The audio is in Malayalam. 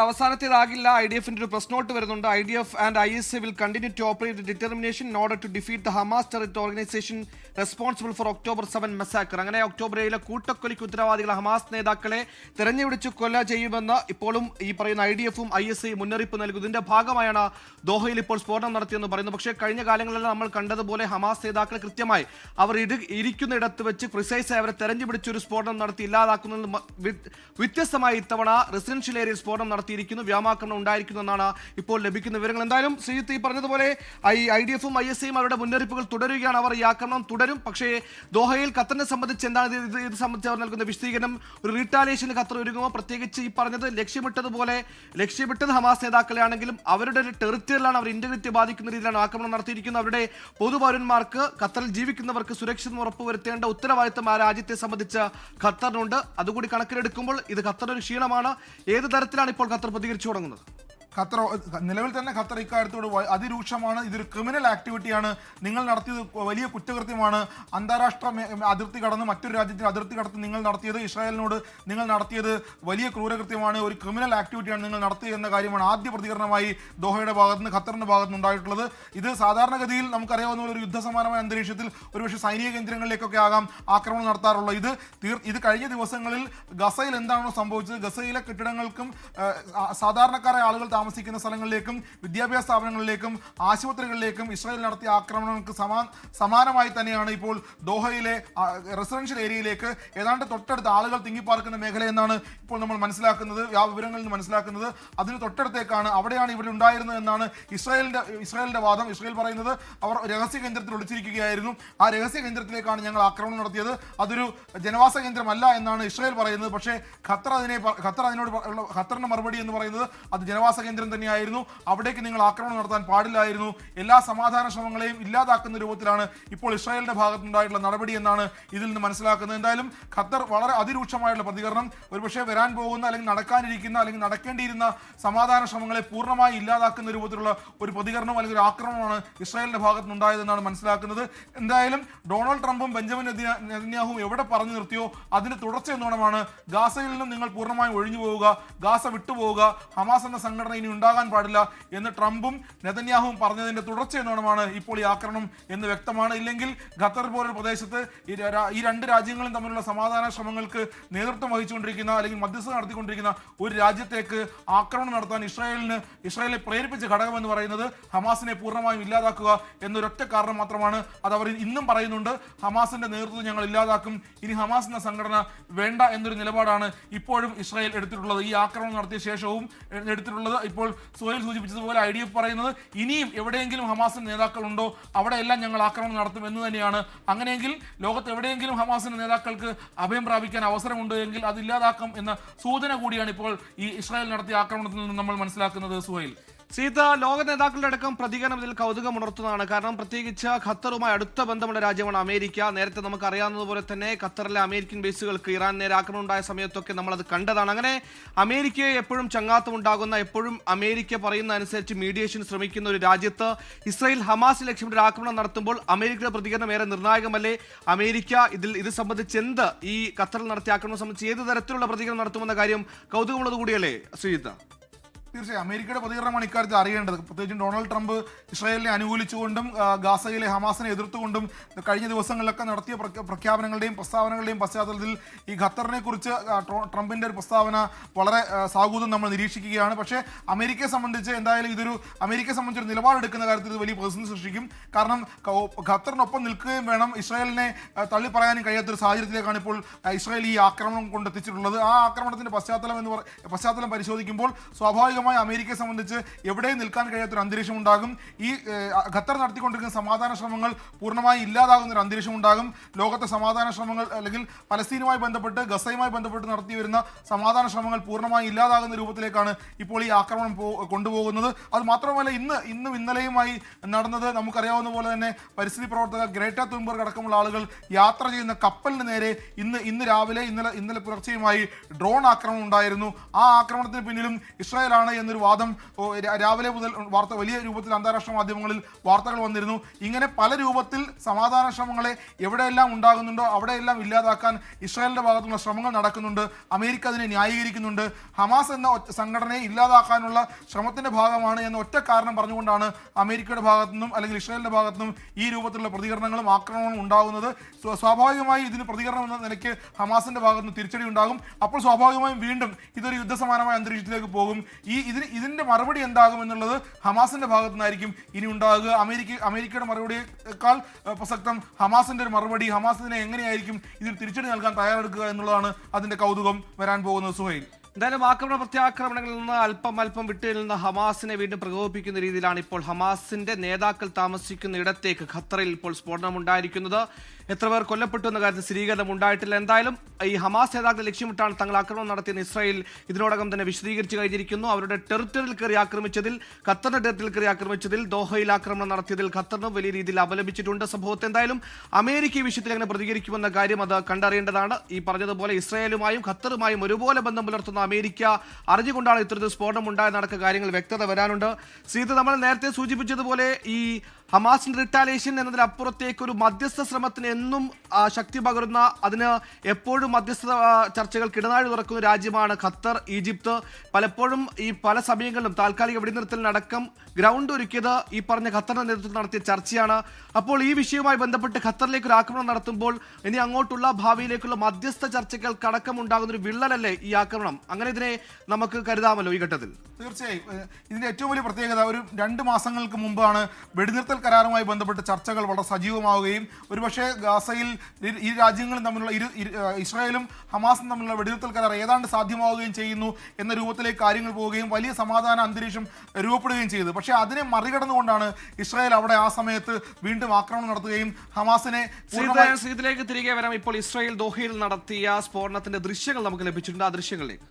അവസാനത്തേതാകില്ല. IDF ഒരു പ്രസ് നോട്ട് വരുന്നുണ്ട്. IDF and ISA will continue to operate with determination in order to defeat the Hamas terrorist organization responsible for October 7 massacre. അങ്ങനെ ഒക്ടോബർ 7 കൂട്ടക്കൊലയ്ക്ക് ഉത്തരവാദികൾ ഹമാസ് നേതാക്കളെ തെരഞ്ഞുപിടിച്ച് കൊല ചെയ്യുമെന്ന് ഇപ്പോഴും ഈ പറയുന്ന IDF-ഉം ISA മുന്നറിയിപ്പ് നൽകുന്നു. ഇതിന്റെ ഭാഗമായാണ് ദോഹയിൽ ഇപ്പോൾ സ്ഫോടനം നടത്തിയെന്ന് പറയുന്നത്. പക്ഷേ കഴിഞ്ഞ കാലങ്ങളിലെല്ലാം നമ്മൾ കണ്ടതുപോലെ ഹമാസ് നേതാക്കൾ കൃത്യമായി അവർ ഇരിക്കുന്നിടത്ത് വെച്ച് പ്രിസൈസായി അവരെ തെരഞ്ഞുപിടിച്ചൊരു സ്ഫോടനം നടത്തി ഇല്ലാതാക്കുന്നത് വ്യത്യസ്തമായി ഇത്തവണ റെസിഡൻഷ്യൽ ഏരിയയിൽ സ്ഫോടനം നടത്തിയിരിക്കുന്നു. വ്യോമാക്രമണം ഉണ്ടായിരിക്കുന്നു എന്നാണ് ഇപ്പോൾ ലഭിക്കുന്ന വിവരങ്ങൾ. എന്തായാലും ശ്രീജിത്ത് ഈ പറഞ്ഞതുപോലെ IDF-ഉം ISA-യും അവരുടെ മുന്നറിയിപ്പുകൾ തുടരുകയാണ്. അവർ ഈ ആക്രമണം തുടരും. പക്ഷേ ദോഹയിൽ ഖത്തറിനെ സംബന്ധിച്ച് എന്താണ് ഇത് സംബന്ധിച്ച് അവർ നൽകുന്ന വിശദീകരണം? ഒരു റീറ്റാലിയേഷന് ഖത്തർ ഒരുങ്ങുമോ? പ്രത്യേകിച്ച് ഈ പറഞ്ഞത് ലക്ഷ്യമിട്ടത് ഹമാസ് നേതാക്കളെ ആണെങ്കിലും അവരുടെ ടെറിറ്ററിയിലാണ് അവർ ഇന്റഗ്രിറ്റി ബാധിക്കുന്ന രീതിയിലാണ് ആക്രമണം നടത്തിയിരിക്കുന്നത്. അവരുടെ പൊതുപൗരന്മാർക്ക് ഖത്തറിൽ ജീവിക്കുന്നവർക്ക് സുരക്ഷിതം ഉറപ്പുവരുത്തേണ്ട ഉത്തരവാദിത്തം ആ രാജ്യത്തെ സംബന്ധിച്ച് ഖത്തറിനുണ്ട്. അതുകൂടി കണക്കിലെടുക്കുമ്പോൾ ഇത് ഖത്തർ ഒരു ക്ഷീണമാണ്. ഏത് തരത്തിലാണ് ഇപ്പോൾ ഖത്തർ പ്രതികരിച്ചു തുടങ്ങുന്നത്? ഖത്തർ നിലവിൽ തന്നെ ഖത്തർ ഇക്കാര്യത്തോട് അതിരൂക്ഷമാണ്. ഇതൊരു ക്രിമിനൽ ആക്ടിവിറ്റിയാണ്. നിങ്ങൾ നടത്തിയത് വലിയ കുറ്റകൃത്യമാണ്. അന്താരാഷ്ട്ര അതിർത്തി കടന്ന് മറ്റൊരു രാജ്യത്തിന് അതിർത്തി കടന്ന് നിങ്ങൾ നടത്തിയത്, ഇസ്രായേലിനോട് നിങ്ങൾ നടത്തിയത് വലിയ ക്രൂരകൃത്യമാണ്. ഒരു ക്രിമിനൽ ആക്ടിവിറ്റിയാണ് നിങ്ങൾ നടത്തിയത് എന്ന കാര്യമാണ് ആദ്യ പ്രതികരണമായി ദോഹയുടെ ഭാഗത്തുനിന്ന് ഖത്തറിന്റെ ഭാഗത്തുനിന്ന് ഉണ്ടായിട്ടുള്ളത്. ഇത് സാധാരണഗതിയിൽ നമുക്കറിയാവുന്ന ഒരു യുദ്ധസമാനമായ അന്തരീക്ഷത്തിൽ ഒരുപക്ഷെ സൈനിക കേന്ദ്രങ്ങളിലേക്കൊക്കെ ആകാം ആക്രമണം നടത്താറുള്ളത്. ഇത് കഴിഞ്ഞ ദിവസങ്ങളിൽ ഗസയിൽ എന്താണോ സംഭവിച്ചത്, ഗസയിലെ കെട്ടിടങ്ങൾക്കും സാധാരണക്കാരായ ആളുകൾ താമസിക്കുന്ന സ്ഥലങ്ങളിലേക്കും വിദ്യാഭ്യാസ സ്ഥാപനങ്ങളിലേക്കും ആശുപത്രികളിലേക്കും ഇസ്രായേൽ നടത്തിയ ആക്രമണങ്ങൾക്ക് സമാനമായി തന്നെയാണ് ഇപ്പോൾ ദോഹയിലെ റെസിഡൻഷ്യൽ ഏരിയയിലേക്ക് ഏതാണ്ട് തൊട്ടടുത്ത് ആളുകൾ തിങ്ങിപ്പാർക്കുന്ന മേഖല എന്നാണ് ഇപ്പോൾ നമ്മൾ മനസ്സിലാക്കുന്നത്, ആ വിവരങ്ങളിൽ നിന്ന് മനസ്സിലാക്കുന്നത്. അതിന് തൊട്ടടുത്തേക്കാണ്, അവിടെയാണ് ഇവിടെ ഉണ്ടായിരുന്നത് എന്നാണ് ഇസ്രായേലിന്റെ വാദം. ഇസ്രായേൽ പറയുന്നത് അവർ രഹസ്യ കേന്ദ്രത്തിൽ ഒളിച്ചിരിക്കുകയായിരുന്നു, ആ രഹസ്യ കേന്ദ്രത്തിലേക്കാണ് ഞങ്ങൾ ആക്രമണം നടത്തിയത്, അതൊരു ജനവാസ കേന്ദ്രമല്ല എന്നാണ് ഇസ്രായേൽ പറയുന്നത്. പക്ഷേ ഖത്തറിന്റെ മറുപടി എന്ന് പറയുന്നത് അത് ജനവാസ കേന്ദ്രം തന്നെയായിരുന്നു, അവിടേക്ക് നിങ്ങൾ ആക്രമണം നടത്താൻ പാടില്ലായിരുന്നു, എല്ലാ സമാധാന ശ്രമങ്ങളെയും ഇല്ലാതാക്കുന്ന രൂപത്തിലാണ് ഇപ്പോൾ ഇസ്രായേലിന്റെ ഭാഗത്തുണ്ടായിട്ടുള്ള നടപടി എന്നാണ് ഇതിൽ നിന്ന് മനസ്സിലാക്കുന്നത്. എന്തായാലും ഖത്തർ വളരെ അതിരൂക്ഷമായുള്ള പ്രതികരണം, ഒരുപക്ഷെ വരാൻ പോകുന്ന അല്ലെങ്കിൽ നടക്കാനിരിക്കുന്ന അല്ലെങ്കിൽ നടക്കേണ്ടിയിരുന്ന സമാധാന ശ്രമങ്ങളെ പൂർണ്ണമായി ഇല്ലാതാക്കുന്ന രൂപത്തിലുള്ള ഒരു പ്രതികരണം അല്ലെങ്കിൽ ഒരു ആക്രമണമാണ് ഇസ്രായേലിന്റെ ഭാഗത്തുനിന്നുണ്ടായതെന്നാണ് മനസ്സിലാക്കുന്നത്. എന്തായാലും ഡൊണാൾഡ് ട്രംപും ബെഞ്ചമിൻ നെതന്യാഹുവും എവിടെ പറഞ്ഞു നിർത്തിയോ അതിന് തുടർച്ച എന്നോണമാണ് ഗാസയിൽ നിന്നും നിങ്ങൾ പൂർണ്ണമായും ഒഴിഞ്ഞു പോവുക, ഗാസ വിട്ടുപോവുക, ഹമാസ് എന്ന സംഘടന ഇനി ഉണ്ടാകാൻ പാടില്ല എന്ന് ട്രംപും നെതന്യാഹുവും പറഞ്ഞതിന്റെ തുടർച്ച എന്നോണമാണ് ഇപ്പോൾ ഈ ആക്രമണം എന്ന് വ്യക്തമാണ്. ഇല്ലെങ്കിൽ ഖത്തർ പോലൊരു പ്രദേശത്ത് ഈ രണ്ട് രാജ്യങ്ങളും തമ്മിലുള്ള സമാധാന ശ്രമങ്ങൾക്ക് നേതൃത്വം വഹിച്ചുകൊണ്ടിരിക്കുന്ന അല്ലെങ്കിൽ മധ്യസ്ഥത നടത്തിക്കൊണ്ടിരിക്കുന്ന ഒരു രാജ്യത്തേക്ക് ആക്രമണം നടത്താൻ ഇസ്രായേലിനെ പ്രേരിപ്പിച്ച ഘടകം എന്ന് പറയുന്നത് ഹമാസിനെ പൂർണ്ണമായും ഇല്ലാതാക്കുക എന്നൊരൊറ്റ കാരണം മാത്രമാണ്. അത് അവർ ഇന്നും പറയുന്നുണ്ട്, ഹമാസിന്റെ നേതൃത്വം ഞങ്ങൾ ഇല്ലാതാക്കും, ഇനി ഹമാസ് എന്ന സംഘടന വേണ്ട എന്നൊരു നിലപാടാണ് ഇപ്പോഴും ഇസ്രായേൽ എടുത്തിട്ടുള്ളത്. ഈ ആക്രമണം നടത്തിയ ശേഷവും എടുത്തിട്ടുള്ളത്. ഇപ്പോൾ സുഹൈൽ സൂചിപ്പിച്ചതുപോലെ IDF പറയുന്നത് ഇനിയും എവിടെയെങ്കിലും ഹമാസിന്റെ നേതാക്കൾ ഉണ്ടോ അവിടെയെല്ലാം ഞങ്ങൾ ആക്രമണം നടത്തും എന്ന് തന്നെയാണ്. അങ്ങനെയെങ്കിൽ ലോകത്ത് എവിടെയെങ്കിലും ഹമാസിന്റെ നേതാക്കൾക്ക് അഭയം പ്രാപിക്കാൻ അവസരമുണ്ട് എങ്കിൽ അതില്ലാതാക്കാം എന്ന സൂചന കൂടിയാണ് ഇപ്പോൾ ഈ ഇസ്രായേൽ നടത്തിയ ആക്രമണത്തിൽ നിന്ന് നമ്മൾ മനസ്സിലാക്കുന്നത്. സുഹൈൽ, സീത, ലോക നേതാക്കളുടെ അടക്കം പ്രതികരണം ഇതിൽ കൗതുകമുണർത്തുന്നതാണ്. കാരണം പ്രത്യേകിച്ച് ഖത്തറുമായി അടുത്ത ബന്ധമുള്ള രാജ്യമാണ് അമേരിക്ക. നേരത്തെ നമുക്ക് അറിയാവുന്നതുപോലെ തന്നെ ഖത്തറിലെ അമേരിക്കൻ ബേസുകൾക്ക് ഇറാൻ നേരെ ആക്രമണം ഉണ്ടായ സമയത്തൊക്കെ നമ്മളത് കണ്ടതാണ്. അങ്ങനെ അമേരിക്കയെ എപ്പോഴും ചങ്ങാത്തമുണ്ടാകുന്ന, എപ്പോഴും അമേരിക്ക പറയുന്ന അനുസരിച്ച് മീഡിയേഷൻ ശ്രമിക്കുന്ന ഒരു രാജ്യത്ത് ഇസ്രായേൽ ഹമാസ് ലക്ഷ്യമിട്ട് ആക്രമണം നടത്തുമ്പോൾ അമേരിക്കയുടെ പ്രതികരണം ഏറെ നിർണായകമല്ലേ? അമേരിക്ക ഇത് സംബന്ധിച്ച് എന്ത്, ഈ ഖത്തറിൽ നടത്തിയ ആക്രമണം സംബന്ധിച്ച് ഏത് തരത്തിലുള്ള പ്രതികരണം നടത്തുമെന്ന കാര്യം കൗതുകമുള്ളത് കൂടിയല്ലേ ശ്രീജിത്ത്? തീർച്ചയായും അമേരിക്കയുടെ പ്രതികരണമാണ് ഇക്കാര്യത്തിൽ അറിയേണ്ടത്. പ്രത്യേകിച്ചും ഡൊണാൾഡ് ട്രംപ് ഇസ്രായേലിനെ അനുകൂലിച്ചുകൊണ്ടും ഗാസയിലെ ഹമാസിനെ എതിർത്തുകൊണ്ടും കഴിഞ്ഞ ദിവസങ്ങളിലൊക്കെ നടത്തിയ പ്രഖ്യാപനങ്ങളുടെയും പ്രസ്താവനകളുടെയും പശ്ചാത്തലത്തിൽ ഈ ഖത്തറിനെ കുറിച്ച് ട്രംപിന്റെ ഒരു പ്രസ്താവന വളരെ സാഹൂതം നമ്മൾ നിരീക്ഷിക്കുകയാണ്. പക്ഷേ അമേരിക്കയെ സംബന്ധിച്ച് എന്തായാലും അമേരിക്കയെ സംബന്ധിച്ചൊരു നിലപാടെടുക്കുന്ന കാര്യത്തിൽ ഇത് വലിയ പ്രതിസന്ധി സൃഷ്ടിക്കും. കാരണം ഖത്തറിനൊപ്പം നിൽക്കുകയും വേണം, ഇസ്രായേലിനെ തള്ളി പറയാനും കഴിയാത്തൊരു സാഹചര്യത്തിലേക്കാണ് ഇപ്പോൾ ഇസ്രായേൽ ഈ ആക്രമണം കൊണ്ടെത്തിച്ചിട്ടുള്ളത്. ആ ആക്രമണത്തിന്റെ പശ്ചാത്തലം പരിശോധിക്കുമ്പോൾ സ്വാഭാവികമായി അമേരിക്കയെ സംബന്ധിച്ച് എവിടെയും നിൽക്കാൻ കഴിയാത്തൊരു അന്തരീക്ഷം ഉണ്ടാകും. ഈ ഖത്തർ നടത്തിക്കൊണ്ടിരിക്കുന്ന സമാധാന ശ്രമങ്ങൾ പൂർണ്ണമായി ഇല്ലാതാകുന്ന ഒരു അന്തരീക്ഷം ഉണ്ടാകും. ലോകത്തെ സമാധാന ശ്രമങ്ങൾ അല്ലെങ്കിൽ പലസ്തീനുമായി ബന്ധപ്പെട്ട് ഗസയുമായി ബന്ധപ്പെട്ട് നടത്തി വരുന്ന സമാധാന ശ്രമങ്ങൾ പൂർണ്ണമായി ഇല്ലാതാകുന്ന രൂപത്തിലേക്കാണ് ഇപ്പോൾ ഈ ആക്രമണം കൊണ്ടുപോകുന്നത്. അത് മാത്രമല്ല ഇന്നും ഇന്നലെയുമായി നടന്നത് നമുക്കറിയാവുന്ന പോലെ തന്നെ പരിസ്ഥിതി പ്രവർത്തകർ ഗ്രേറ്റ തുൻബർഗ് അടക്കമുള്ള ആളുകൾ യാത്ര ചെയ്യുന്ന കപ്പലിന് നേരെ ഇന്ന് രാവിലെ ഇന്നലെ പുലർച്ചെയുമായി ഡ്രോൺ ആക്രമണം ഉണ്ടായിരുന്നു. ആ ആക്രമണത്തിന് പിന്നിലും ഇസ്രായേലാണ് ആണ് എന്നൊരു വാദം രാവിലെ മുതൽ വലിയ രൂപത്തിൽ അന്താരാഷ്ട്ര മാധ്യമങ്ങളിൽ വാർത്തകൾ വന്നിരുന്നു. ഇങ്ങനെ പല രൂപത്തിൽ സമാധാന ശ്രമങ്ങളെ എവിടെയെല്ലാം ഉണ്ടാകുന്നുണ്ടോ അവിടെയെല്ലാം ഇല്ലാതാക്കാൻ ഇസ്രായേലിന്റെ ഭാഗത്തുള്ള ശ്രമങ്ങൾ നടക്കുന്നുണ്ട്. അമേരിക്ക അതിനെ ന്യായീകരിക്കുന്നുണ്ട്. ഹമാസ് എന്ന സംഘടനയെ ഇല്ലാതാക്കാനുള്ള ശ്രമത്തിന്റെ ഭാഗമാണ് എന്ന ഒറ്റ കാരണം പറഞ്ഞുകൊണ്ടാണ് അമേരിക്കയുടെ ഭാഗത്തുനിന്നും അല്ലെങ്കിൽ ഇസ്രായേലിന്റെ ഭാഗത്തുനിന്നും ഈ രൂപത്തിലുള്ള പ്രതികരണങ്ങളും ആക്രമണങ്ങളും ഉണ്ടാകുന്നത്. സ്വാഭാവികമായി ഇതിന് പ്രതികരണം എന്ന നിലയ്ക്ക് ഹമാസിന്റെ ഭാഗത്തുനിന്ന് തിരിച്ചടി ഉണ്ടാകും. അപ്പോൾ സ്വാഭാവികമായും വീണ്ടും ഇതൊരു യുദ്ധസമാനമായ അന്തരീക്ഷത്തിലേക്ക് പോകും. ഇതിന്റെ മറുപടി എന്താകും എന്നുള്ളത് ഹമാസിന്റെ ഭാഗത്തു നിന്നായിരിക്കും ഇനി ഉണ്ടാകുക. അമേരിക്കയുടെ മറുപടിയേക്കാൾ പ്രസക്തം ഹമാസിന്റെ ഒരു മറുപടി, ഹമാസിനെ എങ്ങനെയായിരിക്കും ഇതിൽ തിരിച്ചടി നൽകാൻ തയ്യാറെടുക്കുക എന്നുള്ളതാണ് അതിന്റെ കൗതുകം വരാൻ പോകുന്നത്. സുഹൈൽ, എന്തായാലും ആക്രമണ പ്രത്യാക്രമണങ്ങളിൽ നിന്ന് അല്പം വിട്ടുനിന്ന ഹമാസിനെ വീണ്ടും പ്രകോപിപ്പിക്കുന്ന രീതിയിലാണ് ഇപ്പോൾ ഹമാസിന്റെ നേതാക്കൾ താമസിക്കുന്ന ഇടത്തേക്ക് ഖത്തറിൽ ഇപ്പോൾ സ്ഫോടനം ഉണ്ടായിരിക്കുന്നത്. എത്ര പേർ കൊല്ലപ്പെട്ടു എന്ന കാര്യത്തിൽ സ്ഥിരീകരണം ഉണ്ടായിട്ടില്ല. എന്തായാലും ഈ ഹമാസ് നേതാക്കളെ ലക്ഷ്യമിട്ടാണ് തങ്ങൾ ആക്രമണം നടത്തിയെന്ന് ഇസ്രായേൽ ഇതിനോടകം തന്നെ വിശദീകരിച്ചു കഴിഞ്ഞിരിക്കുന്നു. അവരുടെ ടെറിട്ടറിയിൽ കയറി ആക്രമിച്ചതിൽ, ഖത്തറിന്റെ ടെറിട്ടറിയിൽ കയറി ആക്രമിച്ചതിൽ, ദോഹയിൽ ആക്രമണം നടത്തിയതിൽ ഖത്തറിനും വലിയ രീതിയിൽ അപലപിച്ചിട്ടുണ്ട് സംഭവത്തെ. എന്തായാലും അമേരിക്ക ഈ വിഷയത്തിൽ എങ്ങനെ പ്രതികരിക്കുമെന്ന കാര്യം അത് കണ്ടറിയേണ്ടതാണ്. ഈ പറഞ്ഞതുപോലെ ഇസ്രായേലുമായും ഖത്തറുമായും ഒരുപോലെ ബന്ധം പുലർത്തുന്ന അമേരിക്ക അറിഞ്ഞുകൊണ്ടാണ് ഇത്തരത്തിൽ സ്ഫോടനം ഉണ്ടായെന്നടക്കം കാര്യങ്ങൾ വ്യക്തത വരാനുണ്ട്. ശ്രീത്, നമ്മൾ നേരത്തെ സൂചിപ്പിച്ചതുപോലെ ഈ ഹമാസിന്റെ റിട്ടാലിയേഷൻ എന്നതിനപ്പുറത്തേക്ക് ഒരു മധ്യസ്ഥ ശ്രമത്തിന് എന്നും ശക്തി പകരുന്ന, അതിന് എപ്പോഴും മധ്യസ്ഥ ചർച്ചകൾക്ക് ഇടനാഴി തുറക്കുന്ന രാജ്യമാണ് ഖത്തർ, ഈജിപ്ത്. പലപ്പോഴും ഈ പല സമയങ്ങളിലും താൽക്കാലിക വെടിനിർത്തലിനടക്കം ഗ്രൗണ്ട് ഒരുക്കിയത് ഈ പറഞ്ഞ ഖത്തറിന്റെ നേതൃത്വത്തിൽ നടത്തിയ ചർച്ചയാണ്. അപ്പോൾ ഈ വിഷയവുമായി ബന്ധപ്പെട്ട് ഖത്തറിലേക്ക് ഒരു ആക്രമണം നടത്തുമ്പോൾ ഇനി അങ്ങോട്ടുള്ള ഭാവിയിലേക്കുള്ള മധ്യസ്ഥ ചർച്ചകൾക്ക് അടക്കമുണ്ടാകുന്ന ഒരു വിള്ളലല്ലേ ഈ ആക്രമണം? അങ്ങനെ ഇതിനെ നമുക്ക് കരുതാമല്ലോ ഈ ഘട്ടത്തിൽ? തീർച്ചയായും. ഇതിന്റെ ഏറ്റവും വലിയ പ്രത്യേകത, ഒരു 2 മാസങ്ങൾക്ക് മുമ്പാണ് വെടിനിർത്തൽ കരാറുമായി ബന്ധപ്പെട്ട് ചർച്ചകൾ വളരെ സജീവമാവുകയും ഒരുപക്ഷെ ഗാസയിൽ ഈ രാജ്യങ്ങളും തമ്മിലുള്ള ഇസ്രായേലും ഹമാസും തമ്മിലുള്ള വെടിനിർത്തൽ കരാർ ഏതാണ്ട് സാധ്യമാവുകയും ചെയ്യുന്നു എന്ന രൂപത്തിലേക്ക് കാര്യങ്ങൾ പോവുകയും വലിയ സമാധാന അന്തരീക്ഷം രൂപപ്പെടുകയും ചെയ്തു. പക്ഷേ അതിനെ മറികടന്നുകൊണ്ടാണ് ഇസ്രായേൽ അവിടെ ആ സമയത്ത് വീണ്ടും ആക്രമണം നടത്തുകയും ഹമാസിനെ ഇതിലേക്ക് തിരികെ വരാം. ഇപ്പോൾ ഇസ്രായേൽ ദോഹയിൽ നടത്തിയ സ്ഫോടനത്തിന്റെ ദൃശ്യങ്ങൾ നമുക്ക് ലഭിച്ചിട്ടുണ്ട്. ആ ദൃശ്യങ്ങളിലേക്ക്